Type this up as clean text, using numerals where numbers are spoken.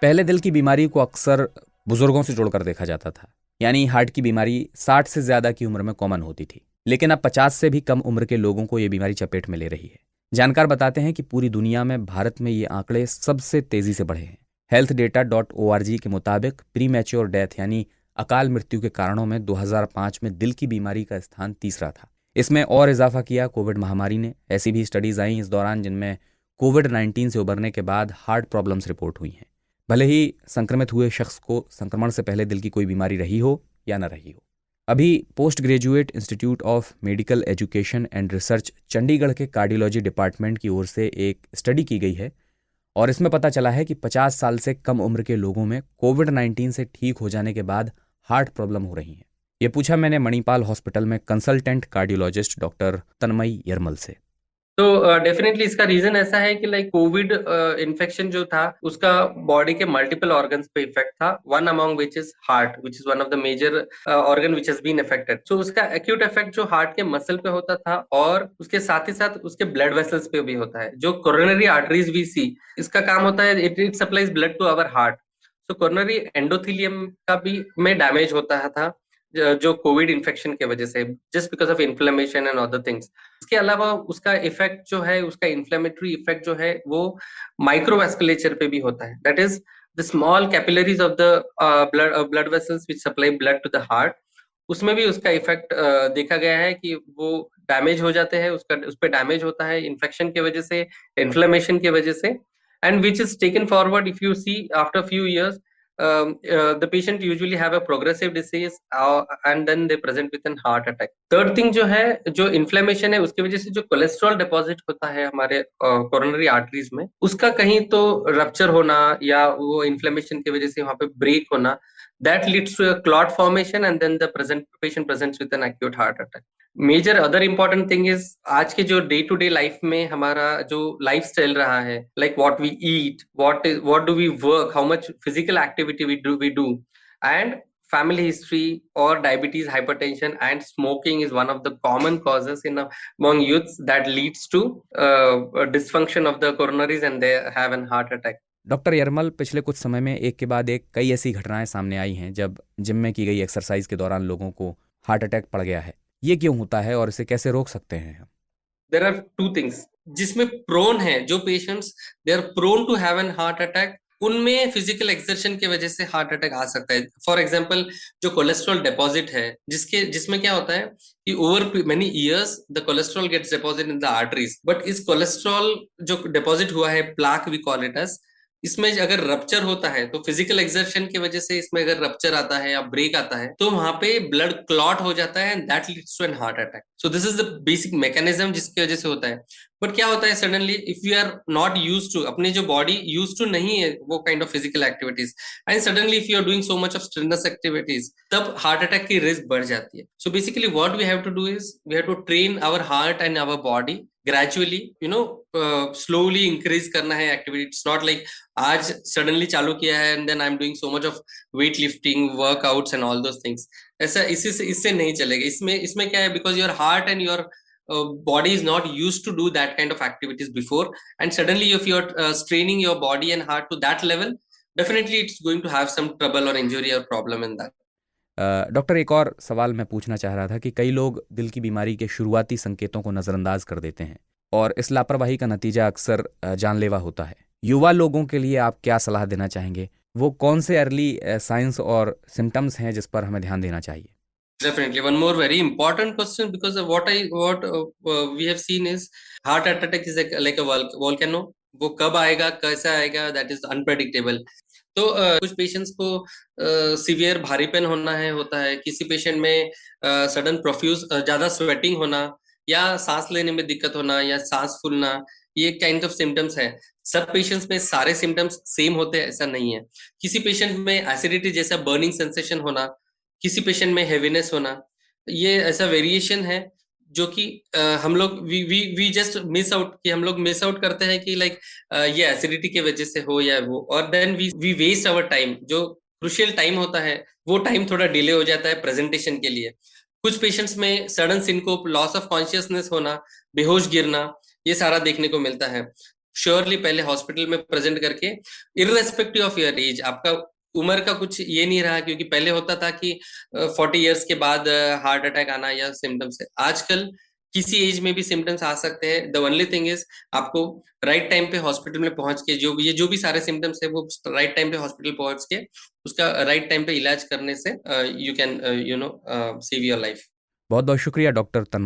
पहले दिल की बीमारी को अक्सर बुजुर्गों से जोड़कर देखा जाता था। यानी हार्ट की बीमारी 60 से ज़्यादा की उम्र में कॉमन होती थी। लेकिन अब 50 से भी कम उम्र के लोगों को ये बीमारी चपेट में ले रही है। जानकार बताते हैं कि पूरी दुनिया में भारत में ये आंकड़े सबसे तेज़ी से बढ़े हैं। healthdata.org के मुताबिक प्री मैच्योर डेथ यानी अकाल मृत्यु के कारणों में 2005 में दिल की बीमारी का स्थान तीसरा था। इसमें और इजाफा किया कोविड महामारी ने। ऐसी भी स्टडीज आई इस दौरान जिनमें कोविड-19 से उबरने के बाद हार्ट प्रॉब्लम्स रिपोर्ट हुई हैं। भले ही संक्रमित हुए शख्स को संक्रमण से पहले दिल की कोई बीमारी रही हो या न रही हो। अभी post graduate institute of medical education and research Chandigarh के कार्डियोलॉजी डिपार्टमेंट की ओर से एक स्टडी की गई है और इसमें पता चला है कि 50 साल से कम उम्र के लोगों में कोविड-19 से ठीक हो जाने के बाद हार्ट प्रॉब्लम हो रही है। ये पूछा मैंने मणिपाल हॉस्पिटल में कंसल्टेंट कार्डियोलॉजिस्ट डॉक्टर तन्मय यरमल से। तो डेफिनेटली इसका रीजन ऐसा है कि लाइक कोविड इन्फेक्शन जो था उसका बॉडी के मल्टीपल ऑर्गन्स पे इफेक्ट था, one among which is heart, which is one of the major organ which has been affected. So उसका एक्यूट इफेक्ट जो हार्ट के मसल पे होता था और उसके साथ ही साथ उसके ब्लड वेसल्स पे भी होता है। जो कोरोनरी आर्टरीज वी सी, इसका काम होता है it supplies blood to our heart. So coronary endothelium का भी में डैमेज होता था जो कोविड इन्फेक्शन के वजह से, just because of inflammation and other things. इसके अलावा उसका इफेक्ट जो है, उसका इन्फ्लेमेटरी इफेक्ट जो है वो माइक्रोवेस्कुलेचर पे भी होता है। That is the small capillaries of the blood vessels which supply blood to the heart. उसमें भी उसका इफेक्ट देखा गया है कि वो डैमेज हो जाते हैं, उसका उस पर डैमेज होता है इन्फेक्शन की वजह से, इन्फ्लेमेशन की वजह से, and which is taken forward if you see after few years. The patient usually have a progressive disease and then they present with an heart attack. Third thing जो है, जो इन्फ्लेमेशन है उसकी वजह से जो कोलेस्ट्रॉल डिपॉजिट होता है हमारे कोरोनरी आर्टरीज में, उसका कहीं तो रप्चर होना या वो इन्फ्लेमेशन की वजह से वहां पे ब्रेक होना, that leads to a clot formation and then the patient presents with an acute heart attack. Major other important thing is आज के जो डे टू डे लाइफ में हमारा जो लाइफ स्टाइल रहा है, like what we eat, what do we work, how much physical activity we do, and family history or diabetes, hypertension and smoking is one of the common causes among youths that leads to dysfunction of the coronaries and they have an heart attack. Doctor यरमल, पिछले कुछ समय में एक के बाद एक कई ऐसी घटनाएं सामने आई हैं जब जिम में की गई एक्सरसाइज के दौरान लोगों को हार्ट अटैक पड़ गया है। ये क्यों होता है और इसे कैसे रोक सकते हैं हम? There are two things जिसमें प्रोन है, जो patients they are prone to have an heart attack, उनमें फिजिकल एक्सर्शन की वजह से हार्ट अटैक आ सकता है। फॉर एग्जांपल, जो कोलेस्ट्रॉल डिपॉजिट है, जिसमें क्या होता है कि over many years the cholesterol gets deposit in the arteries, but इस कोलेस्ट्रॉल जो डिपॉजिट हुआ है, plaque we call it as, इसमें अगर रप्चर होता है तो फिजिकल एक्सर्शन की वजह से इसमें अगर रप्चर आता है या ब्रेक आता है तो वहां पे ब्लड क्लॉट हो जाता है and that leads to an heart attack. So this is the basic mechanism जिसकी वजह से होता है। बट क्या होता है, suddenly if you are not use to, अपनी जो बॉडी यूज टू नहीं है वो kind of physical activities, and suddenly if you are doing so much of strenuous activities, तब हार्ट अटैक की रिस्क बढ़ जाती है। So basically what we have to do is we have to train our heart and our body gradually, slowly increase करना है activity. It's not like आज suddenly चालू किया है and then I am doing so much of weight lifting, workouts and all those things. ऐसा इससे नहीं चलेगा। इसमें क्या है, because your heart and your body is not used to do that kind of activities before, and suddenly if you're straining your body and heart to that level, definitely it's going to have some trouble or injury or problem in that. Doctor, एक और सवाल मैं पूछना चाह रहा था कि कई लोग दिल की बीमारी के शुरुआती संकेतों को नज़रअंदाज कर देते हैं और इस लापरवाही का नतीजा अक्सर जानलेवा होता है। युवा लोगों के लिए आप क्या सलाह देना चाहेंगे? वो कौन से अर्ली साइंस और सिम्टम्स हैं जिस पर हमें ध्यान देना चाहिए? Definitely, one more very important question, because of what we have seen is heart attack is like a volcano. वो कब आएगा, कैसा आएगा, that is unpredictable. तो कुछ पेशेंट्स को सीवियर भारीपन होता है, किसी पेशेंट में सडन प्रोफ्यूज ज्यादा स्वेटिंग होना या सांस लेने में दिक्कत होना या सांस फूलना, ये काइंड ऑफ सिम्टम्स है। सब पेशेंट्स में सारे सिम्टम्स सेम होते हैं ऐसा नहीं है। किसी पेशेंट में एसिडिटी जैसा बर्निंग सेंसेशन होना, किसी पेशेंट में हेवीनेस होना, ये ऐसा वेरिएशन है जो कि हम लोग वी जस्ट मिस आउट, कि हम लोग मिस आउट करते हैं कि लाइक ये एसिडिटी की वजह से हो या वो, और then we waste our time. जो क्रुशियल टाइम होता है वो टाइम थोड़ा डिले हो जाता है प्रेजेंटेशन के लिए। कुछ पेशेंट्स में sudden syncope, loss of consciousness होना, बेहोश गिरना, ये सारा देखने को मिलता है। श्योरली पहले हॉस्पिटल में प्रेजेंट करके, इररेस्पेक्टिव ऑफ योर एज, आपका उम्र का कुछ ये नहीं रहा, क्योंकि पहले होता था कि 40 इयर्स के बाद हार्ट अटैक आना या सिम्टम्स है। आजकल किसी एज में भी सिम्टम्स आ सकते हैं। द ओनली थिंग इज आपको राइट टाइम पे हॉस्पिटल में पहुंच के जो भी सारे सिम्टम्स है वो राइट टाइम पे हॉस्पिटल पहुंच के उसका राइट टाइम पे इलाज करने से you can save your life. बहुत बहुत शुक्रिया डॉक्टर